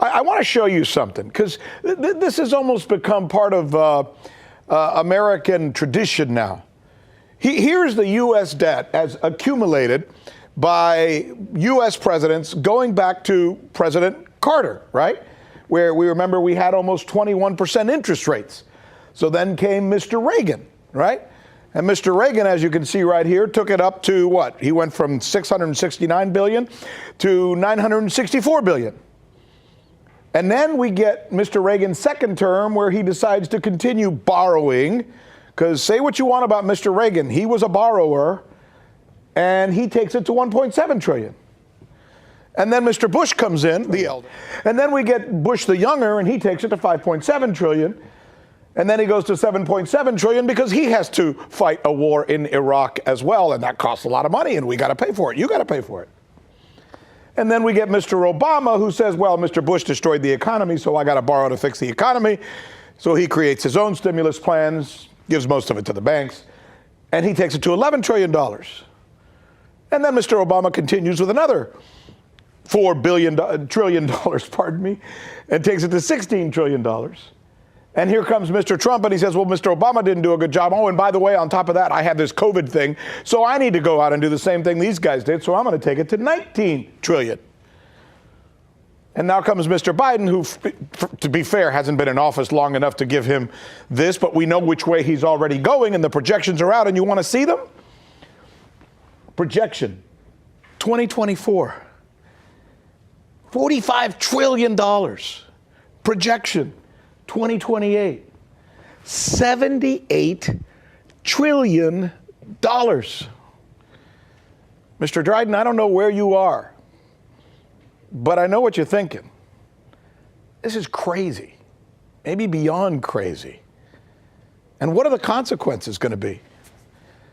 I want to show you something, because this has almost become part of American tradition now. Here's the U.S. debt as accumulated by U.S. presidents going back to President Carter, right? Where we remember we had almost 21% interest rates. So then came Mr. Reagan, right? And Mr. Reagan, as you can see right here, took it up to what? He went from $669 billion to $964 billion. And then we get Mr. Reagan's second term, where he decides to continue borrowing, because say what you want about Mr. Reagan, he was a borrower, and he takes it to $1.7 trillion. And then Mr. Bush comes in, the elder, and then we get Bush the younger, and he takes it to $5.7 trillion. And then he goes to $7.7 trillion because he has to fight a war in Iraq as well, and that costs a lot of money, and we got to pay for it. You got to pay for it. And then we get Mr. Obama, who says, well, Mr. Bush destroyed the economy, so I got to borrow to fix the economy. So he creates his own stimulus plans, gives most of it to the banks, and he takes it to $11 trillion. And then Mr. Obama continues with another $4 trillion, pardon me, and takes it to $16 trillion. And here comes Mr. Trump, and he says, well, Mr. Obama didn't do a good job. Oh, and by the way, on top of that, I had this COVID thing, so I need to go out and do the same thing these guys did, so I'm going to take it to $19 trillion. And now comes Mr. Biden, who, to be fair, hasn't been in office long enough to give him this, but we know which way he's already going, and the projections are out, and you want to see them? Projection, 2024, $45 trillion. Projection, 2028, $78 trillion. Mr. Dryden, I don't know where you are, but I know what you're thinking. This is crazy, maybe beyond crazy. And what are the consequences going to be?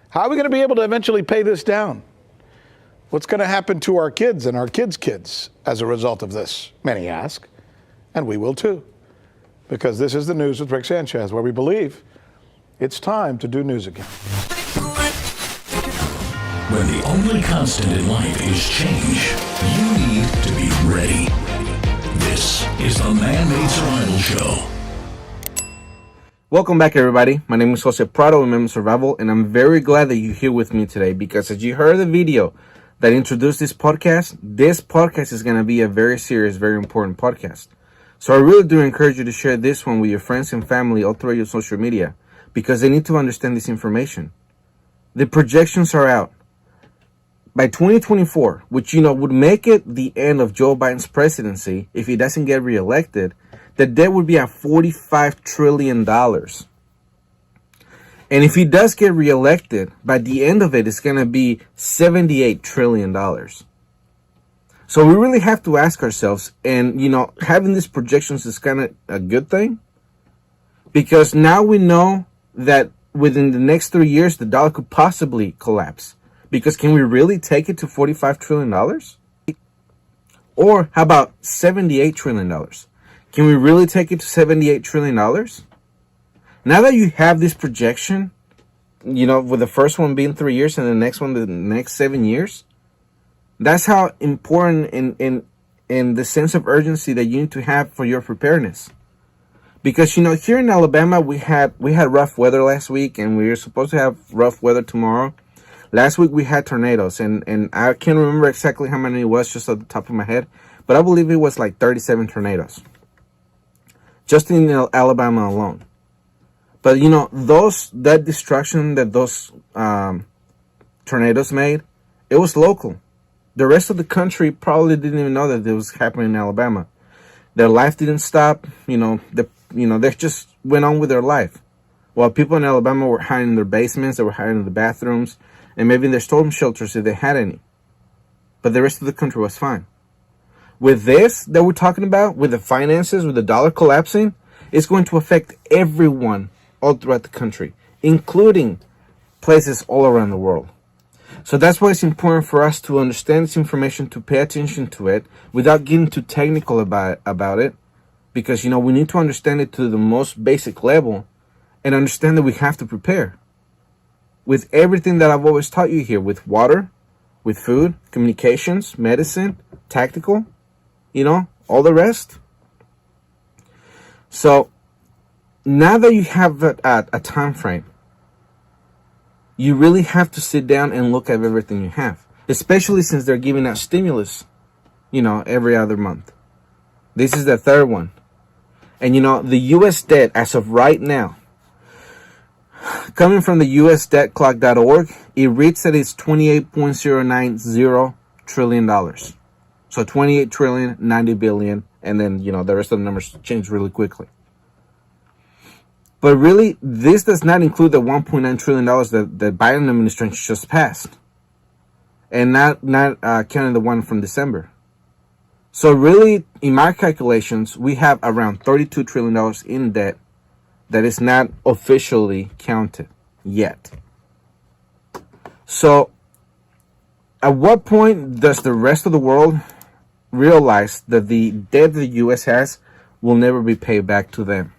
How are we going to be able to eventually pay this down? What's going to happen to our kids and our kids' kids as a result of this? Many ask, and we will too. Because this is the News with Rick Sanchez, where we believe it's time to do news again. When the only constant in life is change, you need to be ready. This is the Man-Made Survival Show. Welcome back, everybody. My name is Jose Prado with Man-Made Survival, and I'm very glad that you're here with me today, because as you heard the video that introduced this podcast is going to be a very serious, very important podcast. So I really do encourage you to share this one with your friends and family all through your social media, because they need to understand this information. The projections are out. By 2024, which, would make it the end of Joe Biden's presidency if he doesn't get reelected, the debt would be at $45 trillion. And if he does get reelected, by the end of it, it's going to be $78 trillion. So we really have to ask ourselves, and, having these projections is kind of a good thing, because now we know that within the next 3 years, the dollar could possibly collapse. Because can we really take it to $45 trillion? Or how about $78 trillion? Can we really take it to $78 trillion? Now that you have this projection, with the first one being 3 years and the next one the next 7 years, that's how important in the sense of urgency that you need to have for your preparedness. Because, here in Alabama, we had rough weather last week, and we're supposed to have rough weather tomorrow. Last week we had tornadoes, and I can't remember exactly how many it was just at the top of my head, but I believe it was like 37 tornadoes. Just in Alabama alone. But, that destruction that those tornadoes made, it was local. The rest of the country probably didn't even know that it was happening in Alabama. Their life didn't stop. They just went on with their life. While people in Alabama were hiding in their basements, they were hiding in the bathrooms, and maybe in their storm shelters if they had any. But the rest of the country was fine. With this that we're talking about, with the finances, with the dollar collapsing, it's going to affect everyone all throughout the country, including places all around the world. So that's why it's important for us to understand this information, to pay attention to it without getting too technical about it, because, we need to understand it to the most basic level and understand that we have to prepare with everything that I've always taught you here, with water, with food, communications, medicine, tactical, all the rest. So now that you have a time frame, you really have to sit down and look at everything you have, especially since they're giving out stimulus, every other month. This is the third one. And the U.S. debt as of right now, coming from the usdebtclock.org, it reads that it's $28.090 trillion. So 28 trillion, 90 billion, and then, the rest of the numbers change really quickly. But really, this does not include the $1.9 trillion that the Biden administration just passed. And not counting the one from December. So really, in my calculations, we have around $32 trillion in debt that is not officially counted yet. So at what point does the rest of the world realize that the debt the U.S. has will never be paid back to them?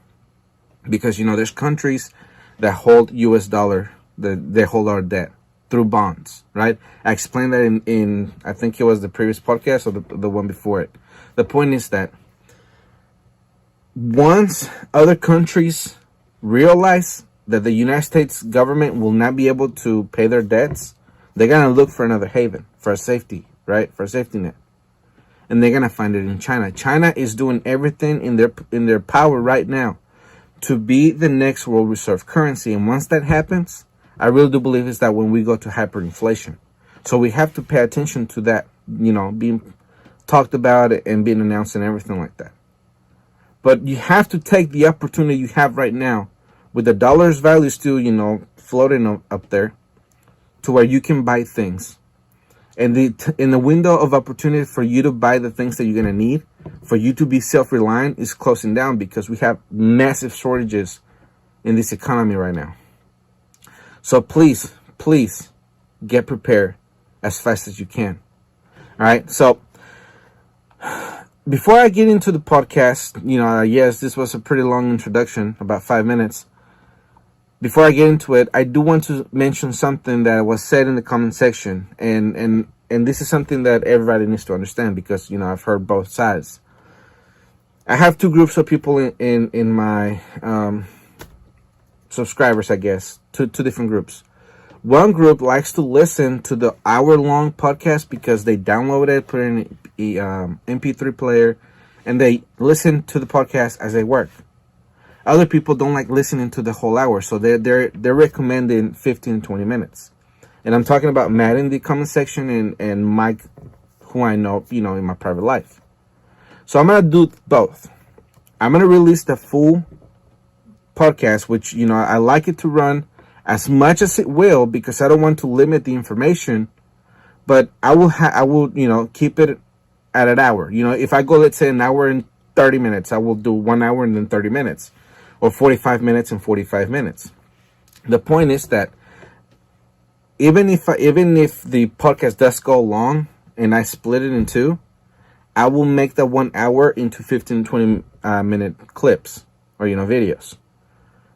Because, there's countries that hold U.S. dollar, that they hold our debt through bonds, right? I explained that in I think it was the previous podcast or the one before it. The point is that once other countries realize that the United States government will not be able to pay their debts, they're going to look for another haven, for a safety, right? For a safety net. And they're going to find it in China. China is doing everything in their power right now to be the next world reserve currency. And once that happens, I really do believe is that when we go to hyperinflation. So we have to pay attention to that, being talked about and being announced and everything like that. But you have to take the opportunity you have right now with the dollar's value still, floating up there to where you can buy things. And in the window of opportunity for you to buy the things that you're going to need, for you to be self-reliant, is closing down because we have massive shortages in this economy right now. So please get prepared as fast as you can. All right. So before I get into the podcast, yes, this was a pretty long introduction, about 5 minutes. Before I get into it, I do want to mention something that was said in the comment section. And this is something that everybody needs to understand because, I've heard both sides. I have two groups of people in my subscribers, I guess, two different groups. One group likes to listen to the hour-long podcast because they download it, put it in an MP3 player, and they listen to the podcast as they work. Other people don't like listening to the whole hour, so they're recommending 15, 20 minutes. And I'm talking about Matt in the comment section and Mike, who I know, in my private life. So I'm going to do both. I'm going to release the full podcast, which, I like it to run as much as it will because I don't want to limit the information, but I will, keep it at an hour. If I go, let's say, an hour and 30 minutes, I will do 1 hour and then 30 minutes, or 45 minutes and 45 minutes. The point is that even if the podcast does go long and I split it in two, I will make the 1 hour into 15, 20 minute clips or, videos.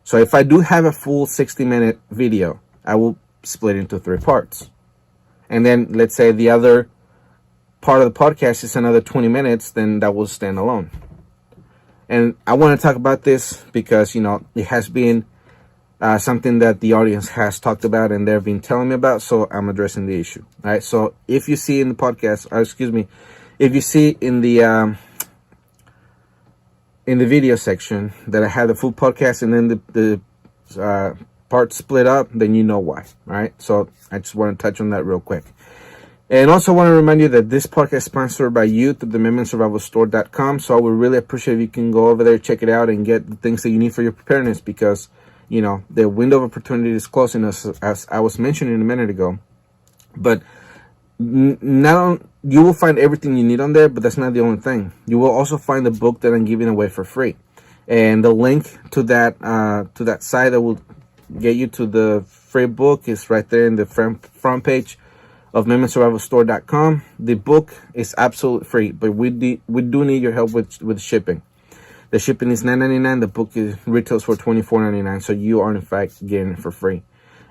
So if I do have a full 60-minute video, I will split into 3 parts. And then let's say the other part of the podcast is another 20 minutes, then that will stand alone. And I want to talk about this because, it has been something that the audience has talked about and they've been telling me about, so I'm addressing the issue. All right, so if you see in the podcast, if you see in the video section that I have the full podcast and then the part split up, then you know why. All right, so I just want to touch on that real quick. And also want to remind you that this podcast is sponsored by you through the MidmanSurvivalStore.com. So I would really appreciate if you can go over there, check it out, and get the things that you need for your preparedness because, the window of opportunity is closing, as I was mentioning a minute ago. But now you will find everything you need on there, but that's not the only thing. You will also find the book that I'm giving away for free. And the link to that site that will get you to the free book is right there in the front page of MidmanSurvivalStore.com. The book is absolutely free, but we do need your help with shipping. The shipping is $9.99. The book retails for $24.99, so you are in fact getting it for free.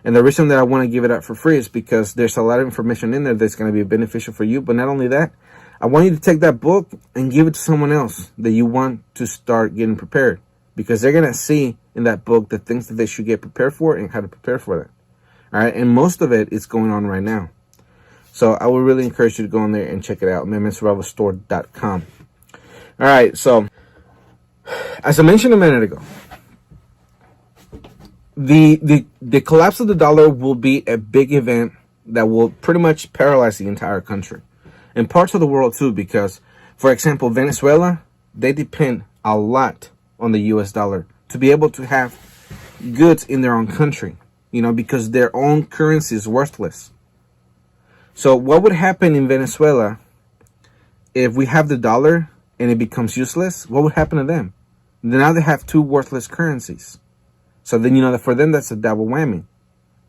And the reason that I want to give it out for free is because there's a lot of information in there that's going to be beneficial for you. But not only that, I want you to take that book and give it to someone else that you want to start getting prepared. because they're going to see in that book the things that they should get prepared for and how to prepare for that. All right. And most of it is going on right now. So I would really encourage you to go in there and check it out. MidmanSurvivalStore.com. All right. So as I mentioned a minute ago, the collapse of the dollar will be a big event that will pretty much paralyze the entire country and parts of the world too, because, for example, Venezuela, they depend a lot on the US dollar to be able to have goods in their own country, because their own currency is worthless. So what would happen in Venezuela if we have the dollar and it becomes useless? What would happen to them? Now they have two worthless currencies. So then, for them, that's a double whammy.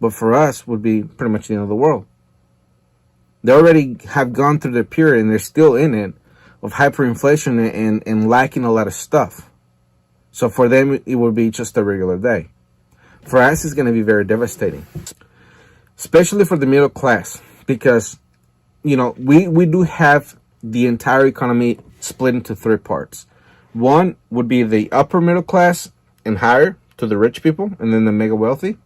But for us, would be pretty much the end of the world. They already have gone through the period, and they're still in it, of hyperinflation and lacking a lot of stuff. So for them, it would be just a regular day. For us, it's going to be very devastating, especially for the middle class, because, we do have the entire economy split into three parts. One would be the upper middle class and higher, to the rich people, and then the mega wealthy.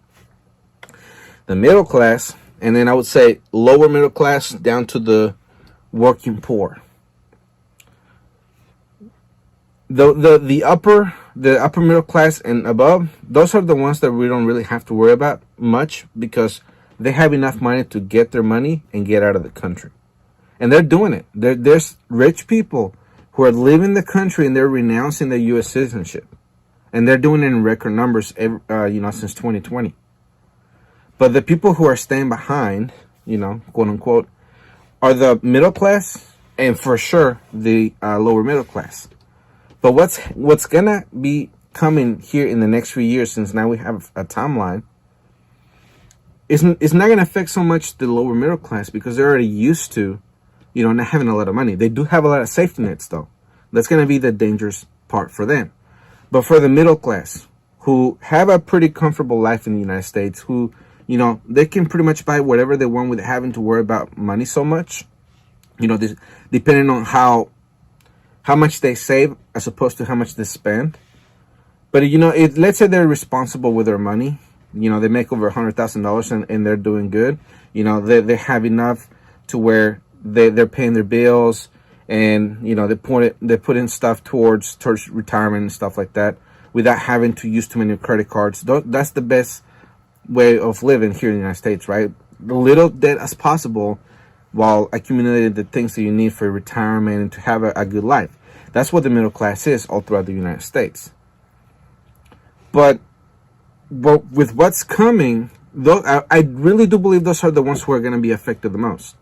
The middle class, and then I would say lower middle class down to the working poor. The upper middle class and above, those are the ones that we don't really have to worry about much, because they have enough money to get their money and get out of the country. And they're doing it. There's rich people who are leaving the country and they're renouncing their U.S. citizenship. And they're doing it in record numbers, since 2020. But the people who are staying behind, quote unquote, are the middle class and for sure the lower middle class. But what's gonna be coming here in the next few years, since now we have a timeline, it's not gonna affect so much the lower middle class, because they're already used to, not having a lot of money. They do have a lot of safety nets though. That's gonna be the dangerous part for them. But for the middle class, who have a pretty comfortable life in the United States, who, they can pretty much buy whatever they want without having to worry about money so much, depending on how much they save as opposed to how much they spend. But, let's say they're responsible with their money. They make over $100,000 and they're doing good. They have enough to where they're paying their bills. And, they put in stuff towards retirement and stuff like that without having to use too many credit cards. That's the best way of living here in the United States, right? The little debt as possible while accumulating the things that you need for retirement and to have a good life. That's what the middle class is all throughout the United States. But with what's coming, I really do believe those are the ones who are going to be affected the most.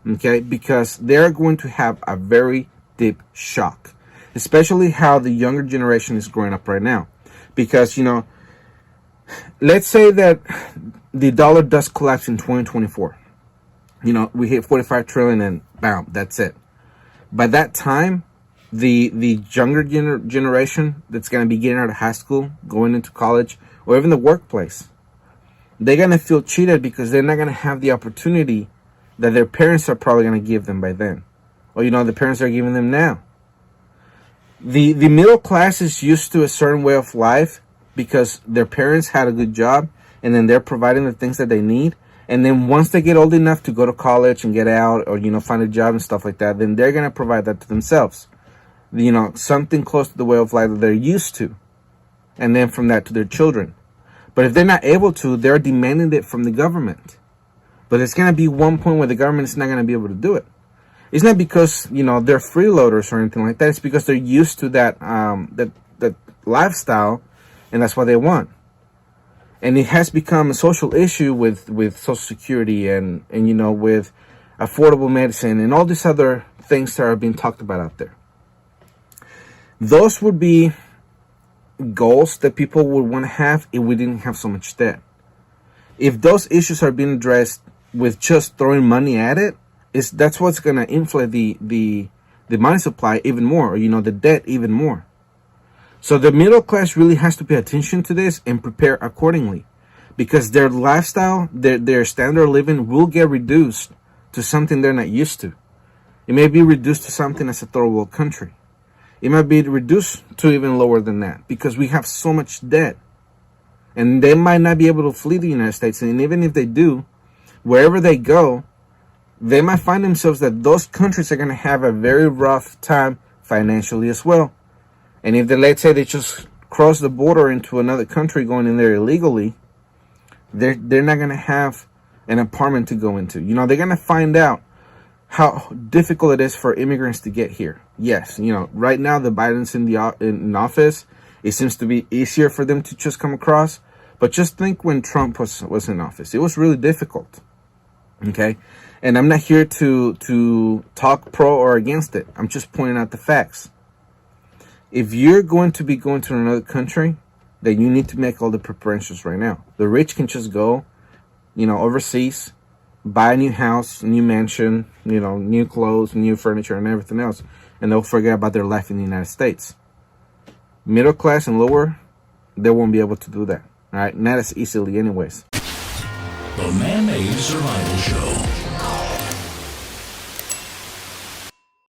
Okay, because they're going to have a very deep shock, especially how the younger generation is growing up right now. Because, let's say that the dollar does collapse in 2024. We hit 45 trillion and bam, that's it. By that time, the younger generation that's going to be getting out of high school, going into college, or even the workplace, they're going to feel cheated because they're not going to have the opportunity that their parents are probably going to give them by then. Or, the parents are giving them now. The middle class is used to a certain way of life because their parents had a good job and then they're providing the things that they need. And then once they get old enough to go to college and get out or, find a job and stuff like that, then they're going to provide that to themselves. Something close to the way of life that they're used to. And then from that to their children. But if they're not able to, they're demanding it from the government. But there's going to be one point where the government is not going to be able to do it. It's not because, they're freeloaders or anything like that. It's because they're used to that lifestyle, and that's what they want. And it has become a social issue with Social Security and with affordable medicine and all these other things that are being talked about out there. Those would be goals that people would want to have if we didn't have so much debt. If those issues are being addressed with just throwing money at it, that's what's going to inflate the money supply even more, or the debt even more. So the middle class really has to pay attention to this and prepare accordingly, because their lifestyle, their standard of living will get reduced to something they're not used to. It may be reduced to something as a third world country. It might be reduced to even lower than that because we have so much debt. And they might not be able to flee the United States. And even if they do, wherever they go, they might find themselves that those countries are going to have a very rough time financially as well. And if they, let's say they just cross the border into another country going in there illegally, they're not going to have an apartment to go into. You know, they're going to find out how difficult it is for immigrants to get here. Yes, you know, right now the Biden's in office. It seems to be easier for them to just come across. But just think when Trump was in office. It was really difficult. Okay? And I'm not here to talk pro or against it. I'm just pointing out the facts. If you're going to be going to another country, then you need to make all the preparations right now. The rich can just go, you know, overseas, buy a new house, a new mansion, you know, new clothes, new furniture, and everything else. And they'll forget about their life in the United States. Middle class and lower, they won't be able to do that. All right, not as easily anyways. The Man-Made Survival Show.